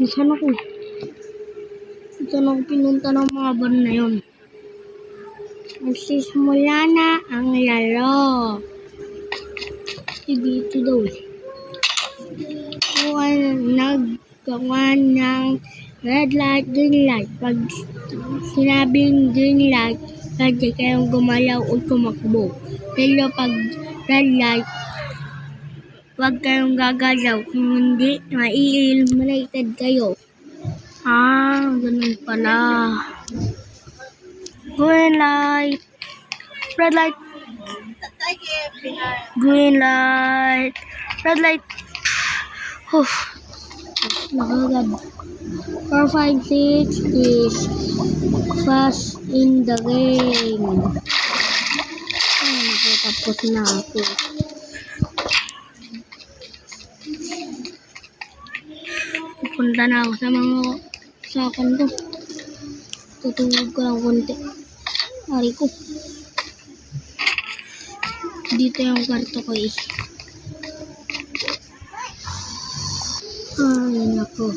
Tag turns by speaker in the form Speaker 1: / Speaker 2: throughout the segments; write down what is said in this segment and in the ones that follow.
Speaker 1: Saan ako? Saan ako pinunta ng mga van na yun? Magsisimula na ang laro. Dito daw eh. Naggawa ng red light, green light. Pag sinabing green light, pwede kayong gumalaw o tumakbo. Pero pag red light, huwag kayong gagalaw. Kung hindi, ma-eliminated kayo. Ganun pala. Green light. Red light. Green light. Red light. Nakagad. 4, 5, 6 is fast in the game. Nakatapos na ako. Pupunta na ako sa mga sakan ko. Tutulog ko lang konti. Ari ko. Dito yung kwarto ko eh. Yan ako.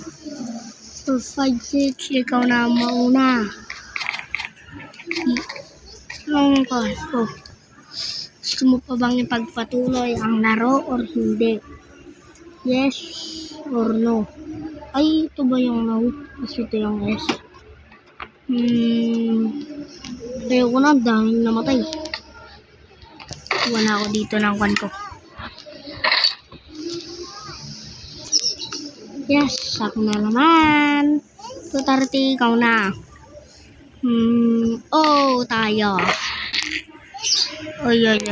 Speaker 1: 4, 5, 6. Ikaw na mauna. Anong kwarto? Gusto mo pa bang ipagpatuloy ang laro or hindi? Yes or no? Ay, ito ba yung no? Kasi ito yung yes. Ayoko na dahil namatay. Wala ako dito ng kwan ko. Yes, ako na naman. 2:30, ikaw na. Tayo. Oy. Yan.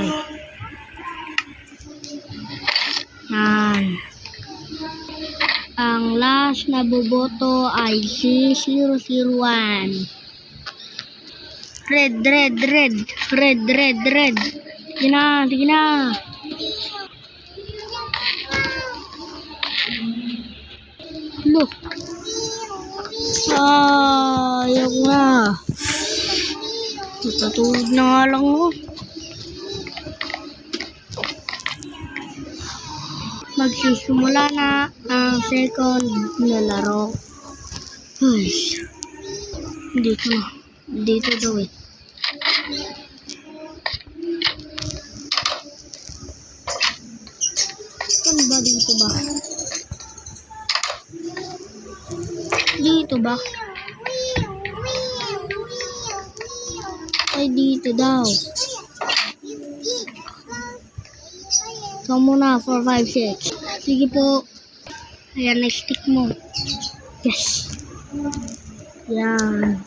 Speaker 1: Ang last na boboto ay si 001. Red. Sige na. Look. Ayaw na. Tutulog na nga lang mo. Magsisimula na ang second na laro. Dito daw eh. Saan ba dito ba? Dito ba? Ay, dito daw. Ikaw muna, 4, 5, 6. Sige po. Ayan na stick mo. Yes. Yan.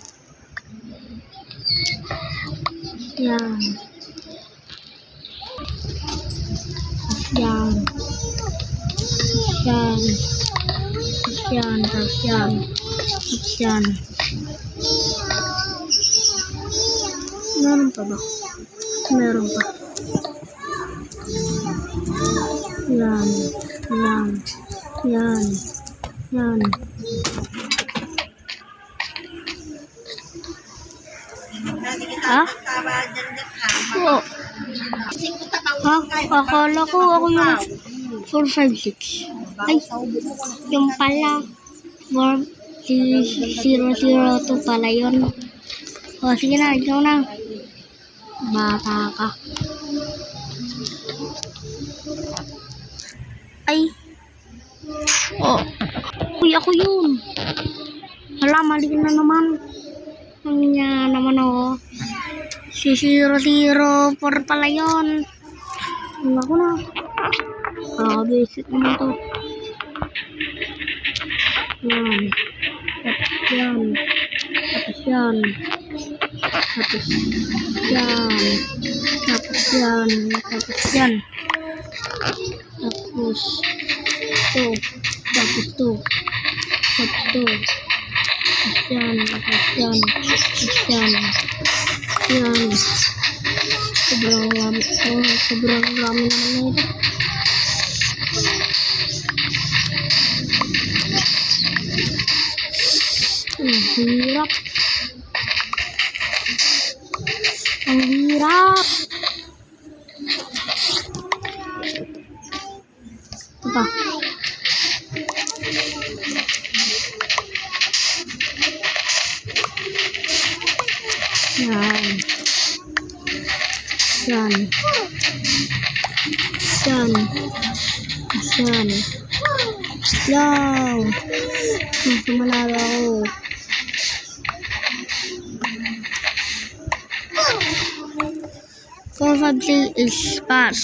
Speaker 1: Tapos yan. Meron pa ba? Meron pa. Yan. Oo. Akala ko ako yung 4, 5, 6. Ay, yung pala. 002 pala yun. Sige na, ikaw na. Bata ka. Ay. Uy, ako yun. Hala, mali na naman. Ang naman ako. Si 004 pala yun. Ako na. Basic naman to. Tapos yan. Sobrang rami naman ito. Ang hirap. Ito. Yan. Yan. Yan. Yan. Wow. Sumalaro ako. Four, five, six is pass.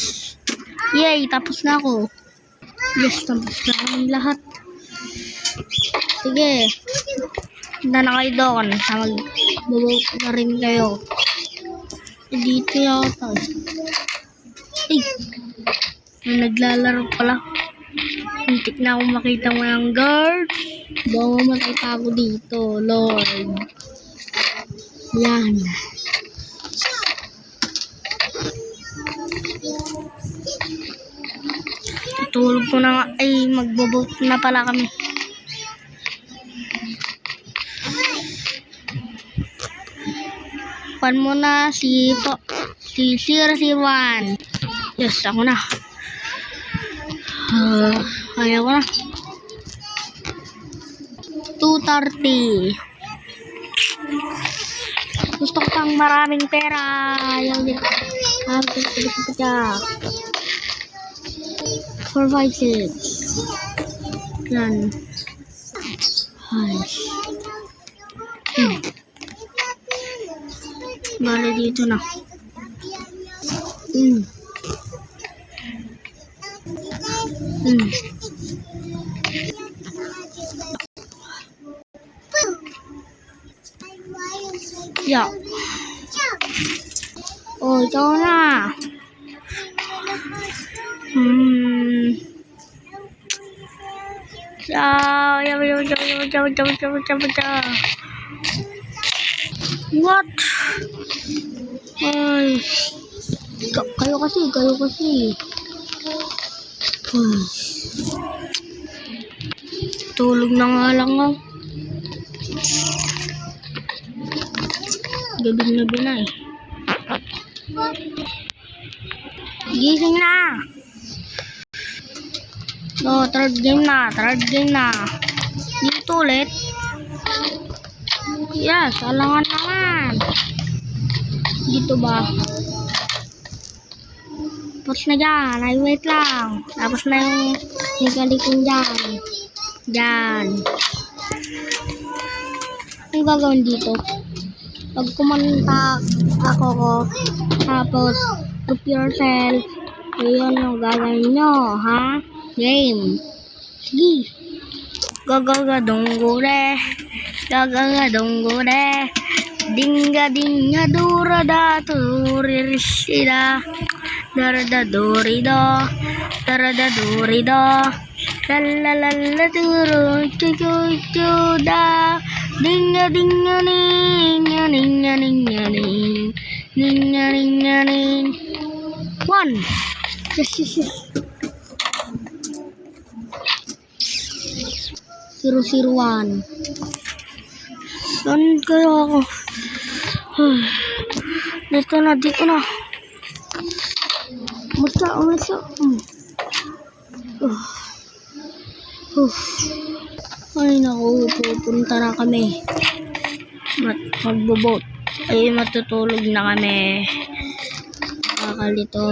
Speaker 1: Yay! Tapos na ako. Yes, tapos na kami lahat. Sige. Punta na kayo doon. Mag-vote na rin kayo. Dito yata. Ay! May naglalaro pala. Hintik na ako makita mo yung guard. Baka mamatay pa ako dito, Lord. Yan. Tutulog ko na nga. Ay, magbo-vote na pala kami. Pan mo na si 001. Yes, ako na. Ayaw ko na. 230. Gusto ko pang maraming pera. Ayaw din. 4, 5, 6. Yan. Ay. Bale dito na. Yeah. Oh, ikaw na. What? Ay. Kayo kasi. Ay. Tulog na nga lang ako. Gabi na eh. Gising na. No, third game na. Dito ulit. Yes, alangan naman. Dito ba? Tapos na dyan. Ay, wait lang. Tapos na yung nikalikon dyan. Dyan. Ang gagawin dito? Pag kumanta ako tapos group yourself, yun yung gagawin nyo, ha? Game. Sige. Gagagadonggore. Dinga dura da turirisida. Darada dorido. Lalalala turu cucucuda. Dinga ning. 1. Yes. 001. Saan kaya ako? Dito na. Umasa. Ay naku, pupunta na kami. Magbo-vote. Ay, matutulog na kami. Kakalito.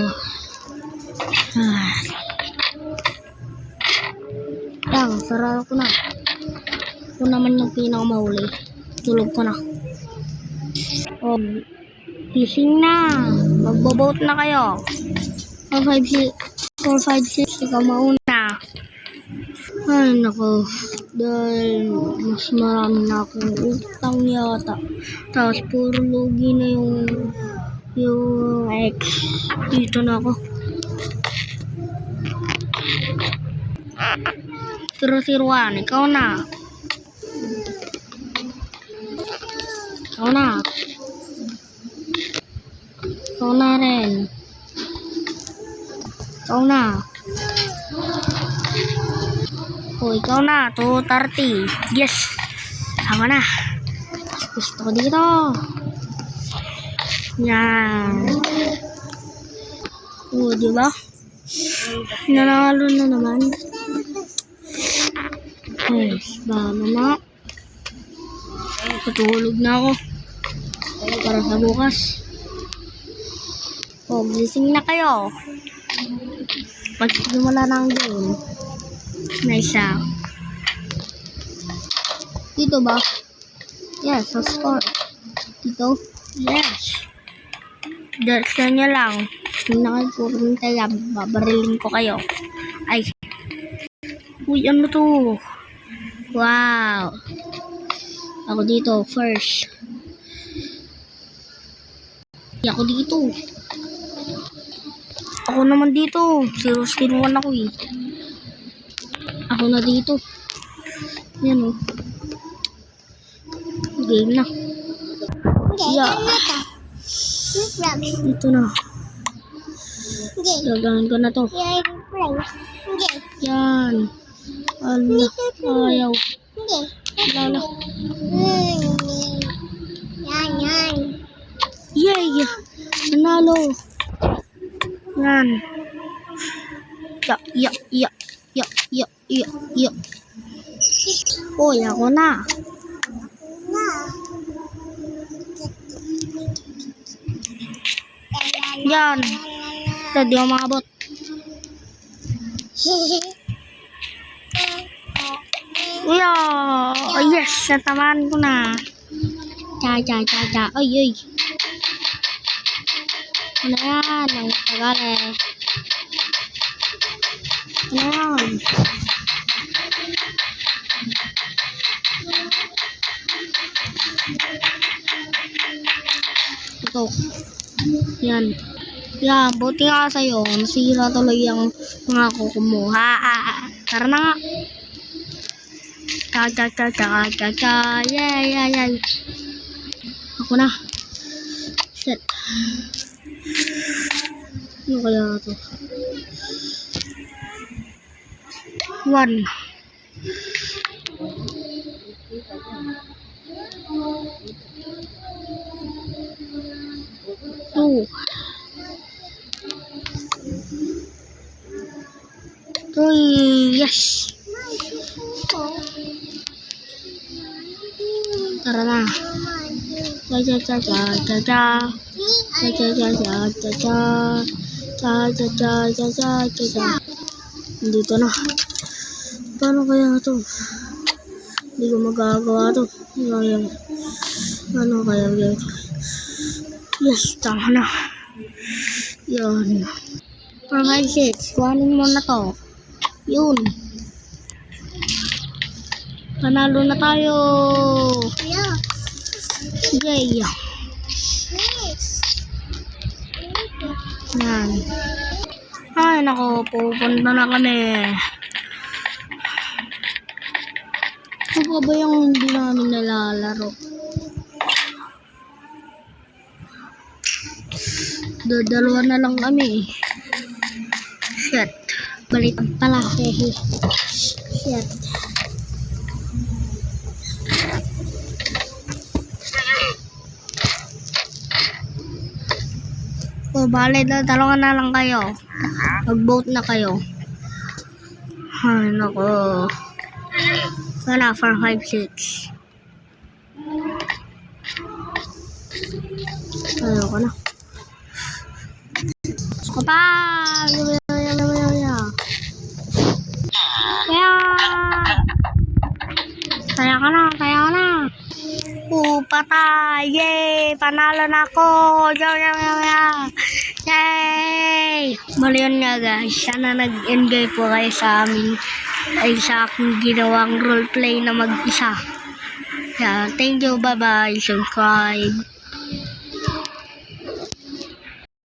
Speaker 1: Lang, sarado ko na. Ako naman yung pinakamahuli. Tulog ko na. Gising na. Magbo-vote na kayo. 4, 5, 6. Ikaw mauna. Ay, nako. Dahil mas marami na akong utang yata. Tapos puro lugi na yung ex. Dito na ako. 001. Ikaw na. Ikaw na rin. Ikaw na. Oh, ikaw na. 230. Yes. Tama na. Gusto ko dito. Yan. Oh, diba? Nanalo na naman. Ay, bama na. Patulog na ako. Para sa bukas. O, gising na kayo. Magsimula na ang game. Na isa. Dito ba? Yes, of course. Dito? Yes. Diretso nyo lang. Kung nakipurong tayo, babariling ko kayo. Ay. Uy, ano to? Wow. Ako dito, first. Ako dito. Ako naman dito. 0-1 ako eh. Ako na dito. Yan oh. Game na. Yeah. Dito na. Gagawin ko na to. Yan. Ala. Ayaw. Lala. Yay! Nanalo. Yan. Ya. Uy, ako na. Yan. Hindi ako makabot. Uya! Oh, yes! Natamaan ko na. Cha. Ay. Ano yan? Ang tagal eh. Ano yan? Ito. Yan. Yan, buti nga sa'yo. Nasira tuloy ang mga kuko mo. Tara na nga. Cha. Yay. Ako na. Shit. Ano kaya ito? 1. 2. 3. Yes. Tara na. Cha. Dito na. Paano kaya ito? Hindi ko magagawa ito. Ano kaya ito? Yes, tama na. Yan. 4, 5, 6. Kuhanin mo na to. Yun. Panalo na tayo. Yay. Yan. Ay, nako. Pupunta na kami. Ano ba yung hindi namin nalalaro? Dalawa na lang kami. Shit. Balitan pala. Shit. O, bali na dalawa na lang kayo. Mag-vote na kayo. Ay, nako. Sana 4, 5, 6. Ayoko na. Ako pa! Kaya ka na. Patay! Yay! Panalo na ako! Yay! Mali yun nga guys. Sana nag-enjoy po kayo sa amin. Ay sa aking ginawang roleplay na mag-isa. Yeah, thank you. Bye-bye. Subscribe.